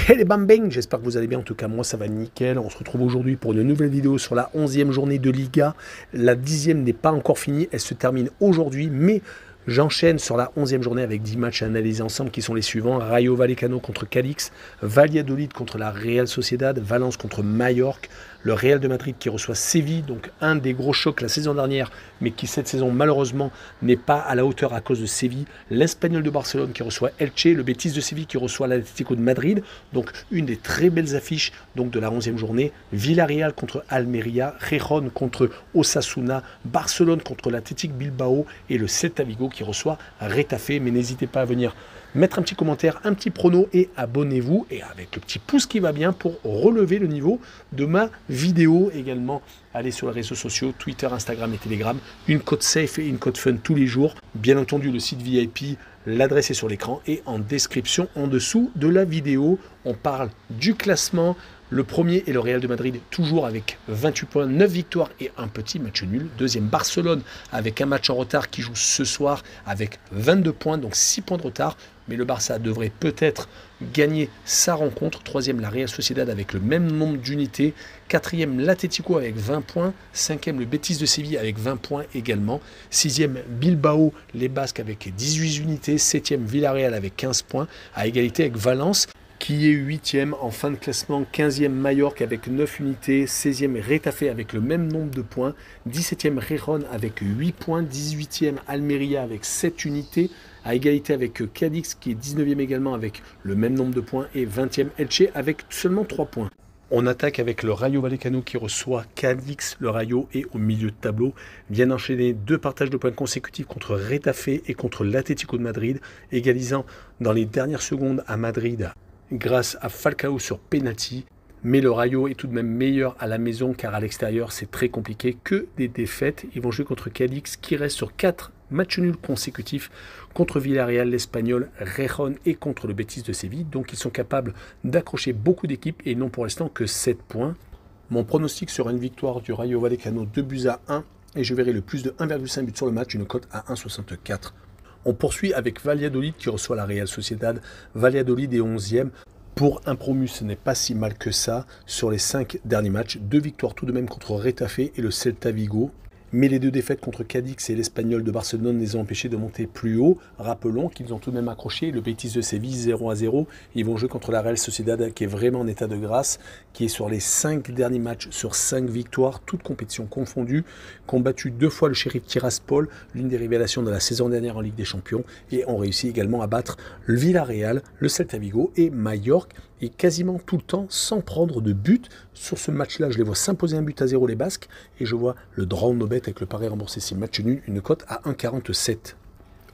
Hey les bambins, j'espère que vous allez bien, en tout cas moi ça va nickel. On se retrouve aujourd'hui pour une nouvelle vidéo sur la 11e journée de Liga. La 10e n'est pas encore finie, elle se termine aujourd'hui, mais j'enchaîne sur la 11e journée avec 10 matchs à analyser ensemble qui sont les suivants. Rayo Vallecano contre Cadix, Valladolid contre la Real Sociedad, Valence contre Majorque, le Real de Madrid qui reçoit Séville, donc un des gros chocs la saison dernière, mais qui cette saison malheureusement n'est pas à la hauteur à cause de Séville, l'Espagnol de Barcelone qui reçoit Elche, le Betis de Séville qui reçoit l'Atlético de Madrid, donc une des très belles affiches donc de la 11e journée, Villarreal contre Almeria, Gijón contre Osasuna, Barcelone contre l'Athletic Bilbao et le Celta Vigo qui reçoit Retafe. Mais n'hésitez pas à venir mettre un petit commentaire, un petit prono et abonnez-vous, et avec le petit pouce qui va bien pour relever le niveau de ma vidéo. Également, allez sur les réseaux sociaux, Twitter, Instagram et Telegram, une code safe et une code fun tous les jours. Bien entendu, le site VIP, l'adresse est sur l'écran et en description en dessous de la vidéo. On parle du classement. Le premier est le Real de Madrid, toujours avec 28 points, 9 victoires et un petit match nul. Deuxième, Barcelone, avec un match en retard qui joue ce soir avec 22 points, donc 6 points de retard. Mais le Barça devrait peut-être gagner sa rencontre. Troisième, la Real Sociedad avec le même nombre d'unités. Quatrième, l'Atlético avec 20 points. Cinquième, le Betis de Séville avec 20 points également. Sixième, Bilbao, les Basques avec 18 unités. Septième, Villarreal avec 15 points, à égalité avec Valence, qui est 8e en fin de classement, 15e Majorque avec 9 unités, 16e Retafe avec le même nombre de points, 17e Gijón avec 8 points, 18e Almeria avec 7 unités, à égalité avec Cadix qui est 19e également avec le même nombre de points, et 20e Elche avec seulement 3 points. On attaque avec le Rayo Vallecano qui reçoit Cadix. Le Rayo est au milieu de tableau, vient d'enchaîner 2 partages de points consécutifs contre Retafe et contre l'Atlético de Madrid, égalisant dans les dernières secondes à Madrid grâce à Falcao sur penalty. Mais le Rayo est tout de même meilleur à la maison car à l'extérieur c'est très compliqué, que des défaites. Ils vont jouer contre Cadix qui reste sur 4 matchs nuls consécutifs contre Villarreal, l'Espagnol, Gijón et contre le Betis de Séville. Donc ils sont capables d'accrocher beaucoup d'équipes et ils n'ont pour l'instant que 7 points. Mon pronostic sera une victoire du Rayo Vallecano 2-1 et je verrai le plus de 1,5 but sur le match, une cote à 1,64. On poursuit avec Valladolid qui reçoit la Real Sociedad. Valladolid est 11e. Pour un promu, ce n'est pas si mal que ça. Sur les 5 derniers matchs, 2 victoires tout de même contre Retafe et le Celta Vigo. Mais les 2 défaites contre Cadix et l'Espagnol de Barcelone les ont empêchés de monter plus haut. Rappelons qu'ils ont tout de même accroché le Betis de Séville 0-0. Ils vont jouer contre la Real Sociedad qui est vraiment en état de grâce, qui est sur les 5 derniers matchs sur 5 victoires, toutes compétitions confondues, combattu 2 fois le Sheriff Tiraspol, l'une des révélations de la saison dernière en Ligue des Champions, et ont réussi également à battre le Villarreal, le Celta Vigo et Majorque, et quasiment tout le temps sans prendre de but. Sur ce match-là, je les vois s'imposer 1-0 les Basques, et je vois le draw no bet avec le pari remboursé 6 matchs nuls, une cote à 1,47.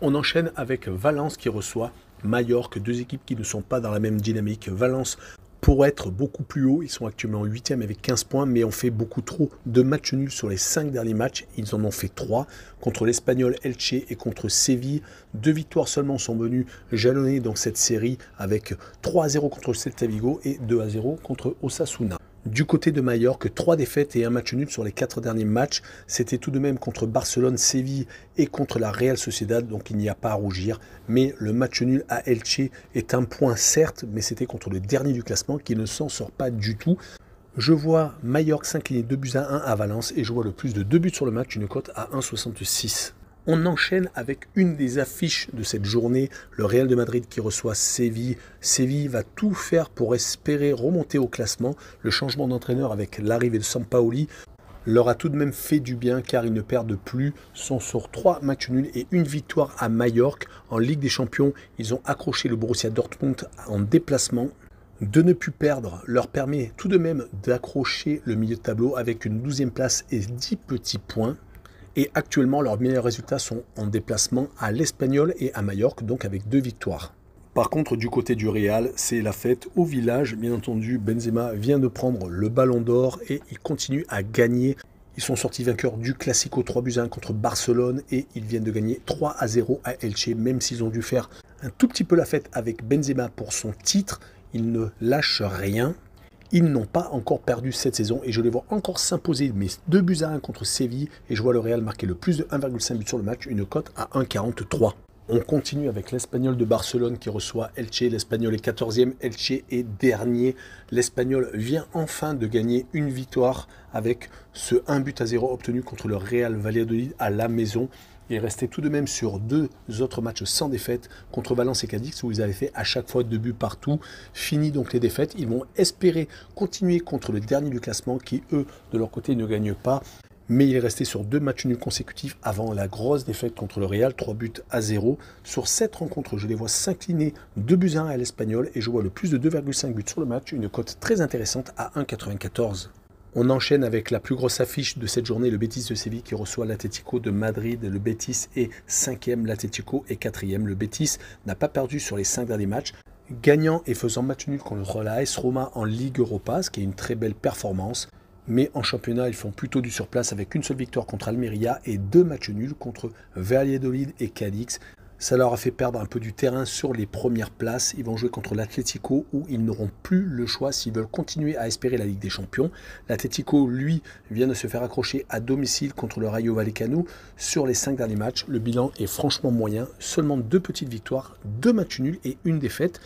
On enchaîne avec Valence qui reçoit Majorque, 2 équipes qui ne sont pas dans la même dynamique. Valence pour être beaucoup plus haut, ils sont actuellement 8e avec 15 points, mais ont fait beaucoup trop de matchs nuls sur les 5 derniers matchs. Ils en ont fait 3 contre l'Espagnol Elche et contre Séville. 2 victoires seulement sont venues jalonner dans cette série, avec 3-0 contre le Celta Vigo et 2-0 contre Osasuna. Du côté de Majorque, 3 défaites et un match nul sur les 4 derniers matchs. C'était tout de même contre Barcelone, Séville et contre la Real Sociedad, donc il n'y a pas à rougir. Mais le match nul à Elche est un point certes, mais c'était contre le dernier du classement qui ne s'en sort pas du tout. Je vois Majorque s'incliner 2-1 à Valence et je vois le plus de 2 buts sur le match, une cote à 1,66. On enchaîne avec une des affiches de cette journée, le Real de Madrid qui reçoit Séville. Séville va tout faire pour espérer remonter au classement. Le changement d'entraîneur avec l'arrivée de Sampaoli leur a tout de même fait du bien car ils ne perdent plus. Sont sur 3 matchs nuls et 1 victoire à Majorque. En Ligue des Champions, ils ont accroché le Borussia Dortmund en déplacement. De ne plus perdre leur permet tout de même d'accrocher le milieu de tableau avec une 12e place et 10 petits points. Et actuellement, leurs meilleurs résultats sont en déplacement à l'Espagnol et à Majorque, donc avec 2 victoires. Par contre, du côté du Real, c'est la fête au village. Bien entendu, Benzema vient de prendre le ballon d'or et il continue à gagner. Ils sont sortis vainqueurs du Classico 3-1 contre Barcelone et ils viennent de gagner 3-0 à Elche, même s'ils ont dû faire un tout petit peu la fête avec Benzema pour son titre. Ils ne lâchent rien. Ils n'ont pas encore perdu cette saison et je les vois encore s'imposer, mais 2-1 contre Séville, et je vois le Real marquer le plus de 1,5 but sur le match, une cote à 1,43. On continue avec l'Espagnol de Barcelone qui reçoit Elche. L'Espagnol est 14e, Elche est dernier. L'Espagnol vient enfin de gagner une victoire avec ce 1-0 obtenu contre le Real Valladolid à la maison. Il est resté tout de même sur 2 autres matchs sans défaite contre Valence et Cadix où ils avaient fait à chaque fois 2 buts partout. Fini donc les défaites. Ils vont espérer continuer contre le dernier du classement qui, eux, de leur côté, ne gagnent pas. Mais il est resté sur 2 matchs nuls consécutifs avant la grosse défaite contre le Real, 3-0. Sur 7 rencontres, je les vois s'incliner 2-1 à l'Espagnol et je vois le plus de 2,5 buts sur le match, une cote très intéressante à 1,94. On enchaîne avec la plus grosse affiche de cette journée, le Betis de Séville qui reçoit l'Atlético de Madrid. Le Betis est 5e, l'Atlético est 4e. Le Betis n'a pas perdu sur les 5 derniers matchs, gagnant et faisant match nul contre la AS Roma en Ligue Europa, ce qui est une très belle performance. Mais en championnat, ils font plutôt du surplace avec une seule victoire contre Almeria et 2 matchs nuls contre Valladolid et Cadix. Ça leur a fait perdre un peu du terrain sur les premières places. Ils vont jouer contre l'Atlético où ils n'auront plus le choix s'ils veulent continuer à espérer la Ligue des Champions. L'Atlético, lui, vient de se faire accrocher à domicile contre le Rayo Vallecano. Sur les 5 derniers matchs, le bilan est franchement moyen. Seulement 2 petites victoires, 2 matchs nuls et une défaite.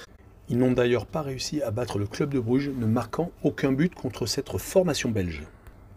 Ils n'ont d'ailleurs pas réussi à battre le club de Bruges, ne marquant aucun but contre cette formation belge.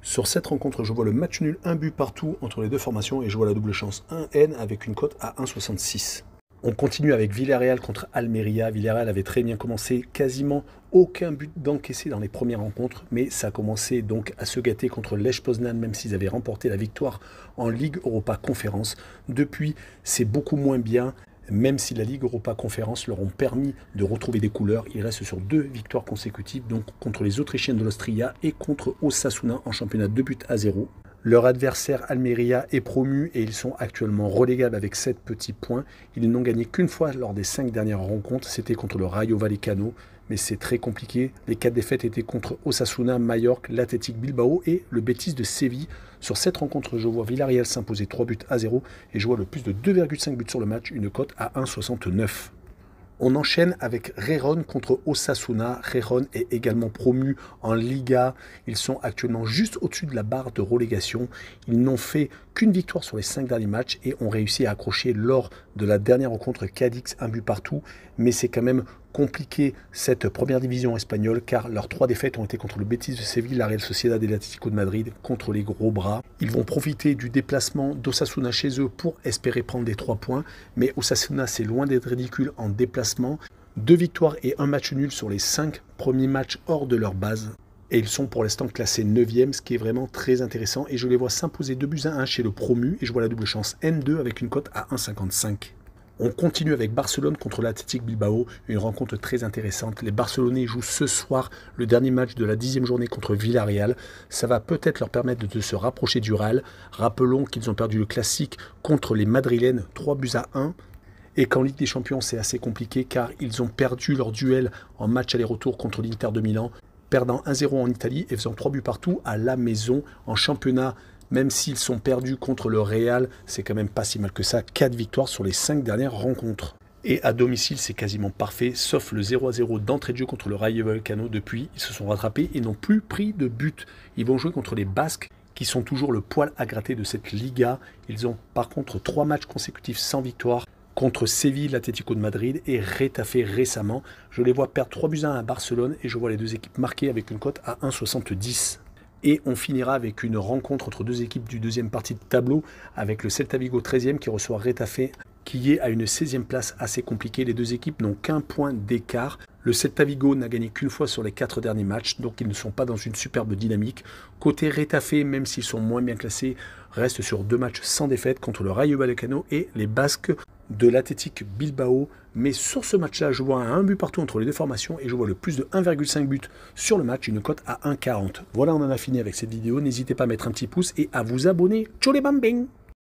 Sur cette rencontre, je vois le match nul, 1 but partout entre les deux formations et je vois la double chance 1N avec une cote à 1,66. On continue avec Villarreal contre Almeria. Villarreal avait très bien commencé, quasiment aucun but d'encaissé dans les premières rencontres, mais ça a commencé donc à se gâter contre Lech Poznan, même s'ils avaient remporté la victoire en Ligue Europa Conférence. Depuis, c'est beaucoup moins bien. Même si la Ligue Europa Conférence leur ont permis de retrouver des couleurs, ils restent sur 2 victoires consécutives, donc contre les Autrichiens de l'Austria et contre Osasuna en championnat 2-0. Leur adversaire Almeria est promu et ils sont actuellement relégables avec 7 petits points. Ils n'ont gagné qu'une fois lors des 5 dernières rencontres, c'était contre le Rayo Vallecano, mais c'est très compliqué. Les 4 défaites étaient contre Osasuna, Mallorca, l'Athletic Bilbao et le Betis de Séville. Sur cette rencontre, je vois Villarreal s'imposer 3-0 et je vois le plus de 2,5 buts sur le match, une cote à 1,69. On enchaîne avec Gijón contre Osasuna. Gijón est également promu en Liga. Ils sont actuellement juste au-dessus de la barre de relégation. Ils n'ont fait qu'une victoire sur les 5 derniers matchs et ont réussi à accrocher lors de la dernière rencontre Cadix 1 but partout. Mais c'est quand même compliqué cette première division espagnole car leurs 3 défaites ont été contre le Betis de Séville, la Real Sociedad et l'Atlético de Madrid, contre les gros bras. Ils vont profiter du déplacement d'Osasuna chez eux pour espérer prendre des 3 points. Mais Osasuna, c'est loin d'être ridicule en déplacement. 2 victoires et 1 match nul sur les 5 premiers matchs hors de leur base. Et ils sont pour l'instant classés 9e, ce qui est vraiment très intéressant. Et je les vois s'imposer 2-1 chez le promu. Et je vois la double chance N2 avec une cote à 1,55. On continue avec Barcelone contre l'Athletic Bilbao, une rencontre très intéressante. Les Barcelonais jouent ce soir le dernier match de la 10e journée contre Villarreal. Ça va peut-être leur permettre de se rapprocher du Real. Rappelons qu'ils ont perdu le classique contre les Madrilènes 3-1. Et qu'en Ligue des Champions, c'est assez compliqué car ils ont perdu leur duel en match aller-retour contre l'Inter de Milan, perdant 1-0 en Italie et faisant 3 buts partout à la maison. En championnat, même s'ils sont perdus contre le Real, c'est quand même pas si mal que ça. 4 victoires sur les 5 dernières rencontres. Et à domicile, c'est quasiment parfait, sauf le 0-0 d'entrée de jeu contre le Rayo Vallecano. Depuis, ils se sont rattrapés et n'ont plus pris de but. Ils vont jouer contre les Basques, qui sont toujours le poil à gratter de cette Liga. Ils ont par contre 3 matchs consécutifs sans victoire contre Séville, l'Atlético de Madrid et Retafe récemment. Je les vois perdre 3-1 à Barcelone et je vois les 2 équipes marquées avec une cote à 1,70. Et on finira avec une rencontre entre 2 équipes du deuxième partie de tableau avec le Celta Vigo 13e qui reçoit Retafe qui est à une 16e place assez compliquée. Les 2 équipes n'ont qu'un point d'écart. Le Celta Vigo n'a gagné qu'une fois sur les 4 derniers matchs, donc ils ne sont pas dans une superbe dynamique. Côté Retafe, même s'ils sont moins bien classés, reste sur 2 matchs sans défaite contre le Rayo Vallecano et les Basques de l'Athletic Bilbao. Mais sur ce match-là, je vois un but partout entre les 2 formations et je vois le plus de 1,5 but sur le match, une cote à 1,40. Voilà, on en a fini avec cette vidéo. N'hésitez pas à mettre un petit pouce et à vous abonner. Ciao les bambins!